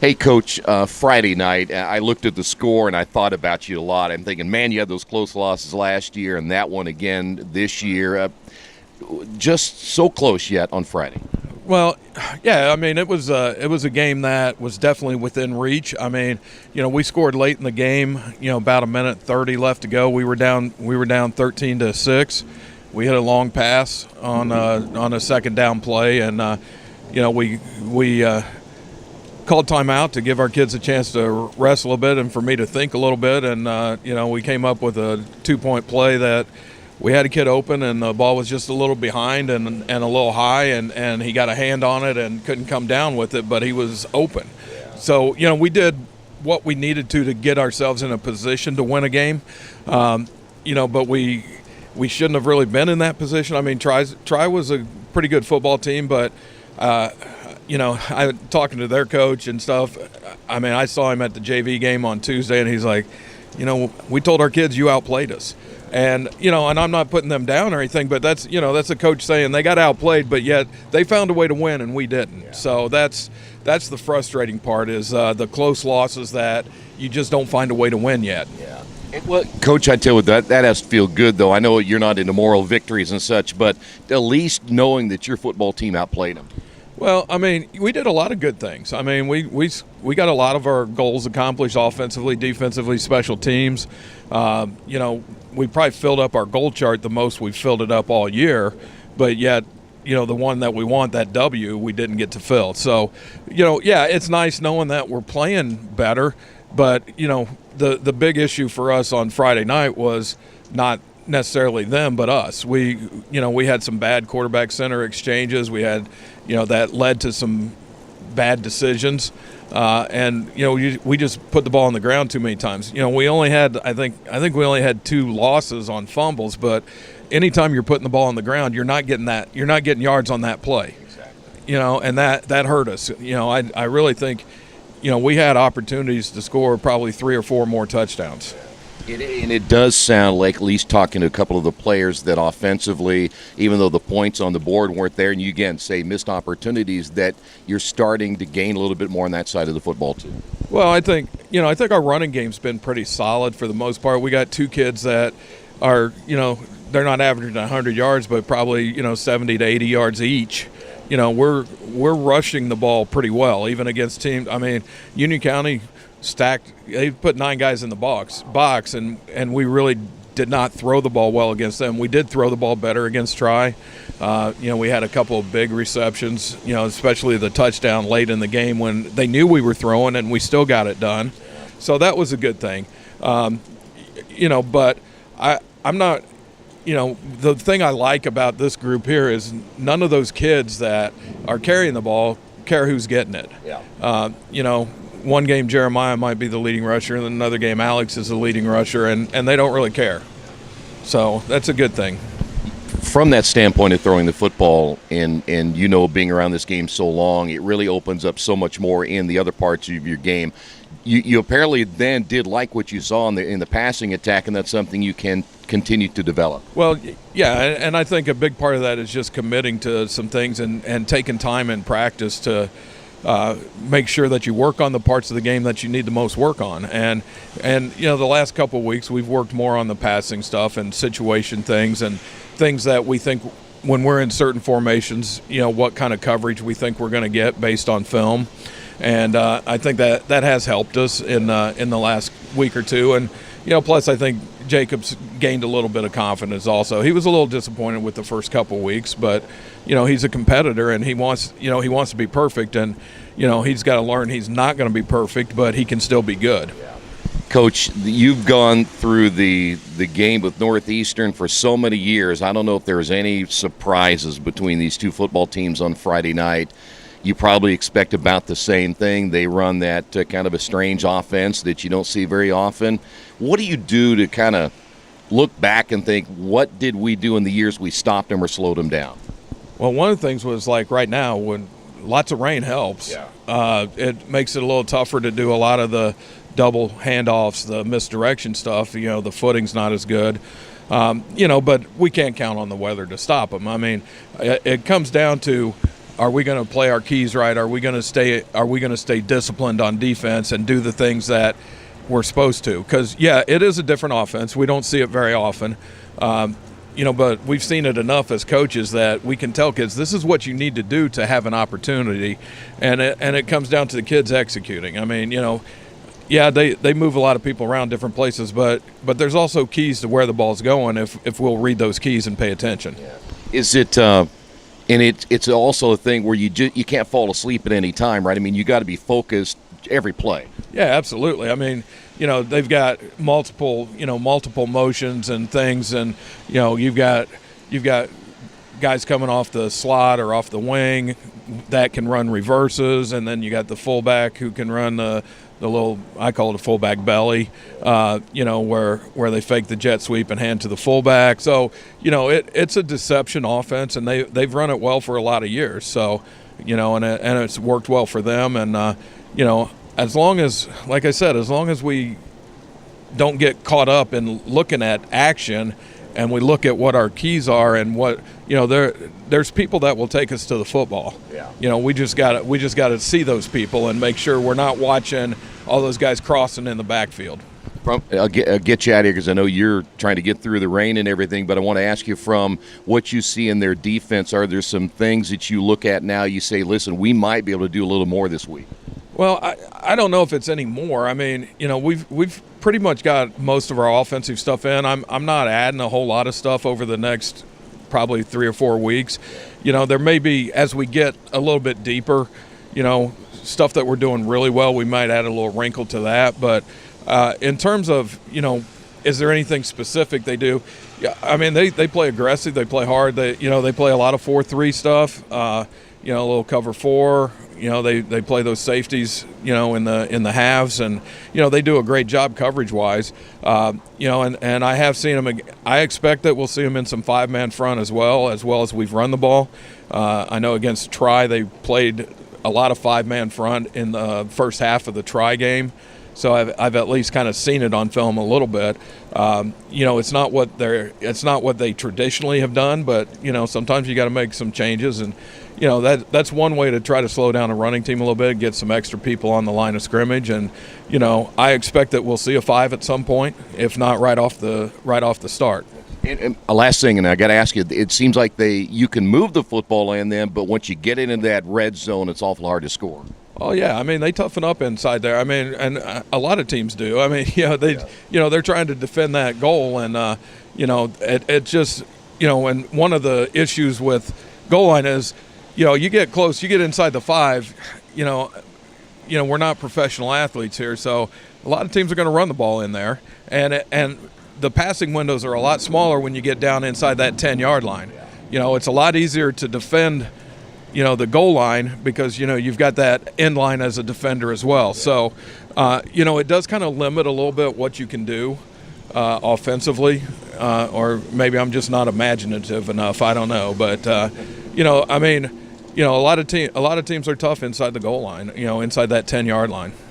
Hey, Coach, Friday night, I looked at the score and I thought about you a lot. I'm thinking, man, you had those close losses last year and that one again this year. Just so close yet on Friday. Well, yeah, I mean, it was a game that was definitely within reach. I mean, we scored late in the game. About a minute 30 left to go. We were down 13-6. We hit a long pass on a second down play, and we called timeout to give our kids a chance to rest a little bit and for me to think a little bit. And we came up with a 2-point play that we had a kid open, and the ball was just a little behind and a little high, and he got a hand on it and couldn't come down with it, but he was open. So, we did what we needed to get ourselves in a position to win a game, but we shouldn't have really been in that position. I mean, Tri was a pretty good football team, but, I talking to their coach and stuff, I mean, I saw him at the JV game on Tuesday, and he's like, we told our kids you outplayed us. And, and I'm not putting them down or anything, but that's a coach saying they got outplayed, but yet they found a way to win and we didn't. Yeah. So that's the frustrating part is the close losses that you just don't find a way to win yet. Yeah. Well, Coach, I tell you, that has to feel good, though. I know you're not into moral victories and such, but at least knowing that your football team outplayed them. Well, I mean, we did a lot of good things. I mean, we got a lot of our goals accomplished offensively, defensively, special teams. We probably filled up our goal chart the most we've filled it up all year, but yet, the one that we want, that W, we didn't get to fill. So, it's nice knowing that we're playing better, but, the big issue for us on Friday night was not necessarily them, but us. We had some bad quarterback center exchanges. We had, that led to some bad decisions. And we just put the ball on the ground too many times. We only had, I think we only had 2 losses on fumbles, but anytime you're putting the ball on the ground, you're not getting yards on that play. Exactly. And that hurt us. I really think, we had opportunities to score probably 3 or 4 more touchdowns. And it does sound like, at least talking to a couple of the players, that offensively, even though the points on the board weren't there, and you again say missed opportunities, that you're starting to gain a little bit more on that side of the football too. Well, I think our running game's been pretty solid for the most part. We got 2 kids that are, they're not averaging 100 yards, but probably 70 to 80 yards each. We're rushing the ball pretty well, even against teams. I mean, Union County stacked. They put 9 guys in the box, and we really did not throw the ball well against them. We did throw the ball better against Tri. We had a couple of big receptions, especially the touchdown late in the game when they knew we were throwing, and we still got it done. So that was a good thing. But I'm not. The thing I like about this group here is none of those kids that are carrying the ball care who's getting it. Yeah. One game Jeremiah might be the leading rusher, and another game Alex is the leading rusher, and they don't really care. So that's a good thing. From that standpoint of throwing the football, and being around this game so long, it really opens up so much more in the other parts of your game. You apparently then did like what you saw in the passing attack, and that's something you can continue to develop. Well, yeah, and I think a big part of that is just committing to some things and taking time in practice to make sure that you work on the parts of the game that you need the most work on. And the last couple of weeks we've worked more on the passing stuff and situation things and things that we think when we're in certain formations, what kind of coverage we think we're going to get based on film. And I think that has helped us in the last week or two. And, plus I think Jacob's gained a little bit of confidence also. He was a little disappointed with the first couple of weeks, but, he's a competitor and he wants to be perfect. And, he's got to learn he's not going to be perfect, but he can still be good. Coach, you've gone through the game with Northeastern for so many years. I don't know if there's any surprises between these 2 football teams on Friday night. You probably expect about the same thing. They run that kind of a strange offense that you don't see very often. What do you do to kind of look back and think, what did we do in the years we stopped them or slowed them down? Well, one of the things was like right now when lots of rain helps. Yeah. It makes it a little tougher to do a lot of the double handoffs, the misdirection stuff. The footing's not as good. But we can't count on the weather to stop them. I mean, it comes down to are we going to play our keys right? Are we going to stay disciplined on defense and do the things that we're supposed to? Because it is a different offense. We don't see it very often. But we've seen it enough as coaches that we can tell kids this is what you need to do to have an opportunity, and it comes down to the kids executing. I mean, they move a lot of people around different places, but there's also keys to where the ball's going if we'll read those keys and pay attention. Yeah. Is it and it's also a thing where you can't fall asleep at any time, right? I mean, you got to be focused every play. Yeah, absolutely. I mean, they've got multiple motions and things, and you've got guys coming off the slot or off the wing that can run reverses, and then you got the fullback who can run the little, I call it a fullback belly, where they fake the jet sweep and hand to the fullback. So it's a deception offense, and they've run it well for a lot of years. So and it's worked well for them, and as long as, like I said, as long as we don't get caught up in looking at action and we look at what our keys are and what, there's people that will take us to the football. Yeah. We just got to see those people and make sure we're not watching all those guys crossing in the backfield. I'll get you out of here because I know you're trying to get through the rain and everything, but I want to ask you, from what you see in their defense, are there some things that you look at now you say, listen, we might be able to do a little more this week? Well, I don't know if it's any more. I mean, we've pretty much got most of our offensive stuff in. I'm not adding a whole lot of stuff over the next probably 3 or 4 weeks. There may be, as we get a little bit deeper, stuff that we're doing really well, we might add a little wrinkle to that. But in terms of, is there anything specific they do? Yeah, I mean, they play aggressive, they play hard, they play a lot of 4-3 stuff, a little cover 4. They play those safeties, in the halves, and they do a great job coverage wise. And I have seen them. I expect that we'll see them in some 5-man front as well as we've run the ball. I know against Tri they played a lot of 5-man front in the first half of the Tri game. So I've at least kind of seen it on film a little bit. It's not what they traditionally have done, but sometimes you got to make some changes, and that's one way to try to slow down a running team a little bit, get some extra people on the line of scrimmage, and I expect that we'll see a 5 at some point, if not right off the start. And a last thing, and I got to ask you, it seems like you can move the football in them, but once you get into that red zone, it's awful hard to score. Oh yeah, I mean they toughen up inside there. I mean, and a lot of teams do. I mean, they're trying to defend that goal, and it just and one of the issues with goal line is, you get close, you get inside the 5, we're not professional athletes here, so a lot of teams are going to run the ball in there, and the passing windows are a lot smaller when you get down inside that 10-yard line. It's a lot easier to defend the goal line because, you've got that end line as a defender as well. So, it does kind of limit a little bit what you can do offensively, or maybe I'm just not imaginative enough. I don't know. But, I mean, a lot of teams are tough inside the goal line, inside that 10-yard line.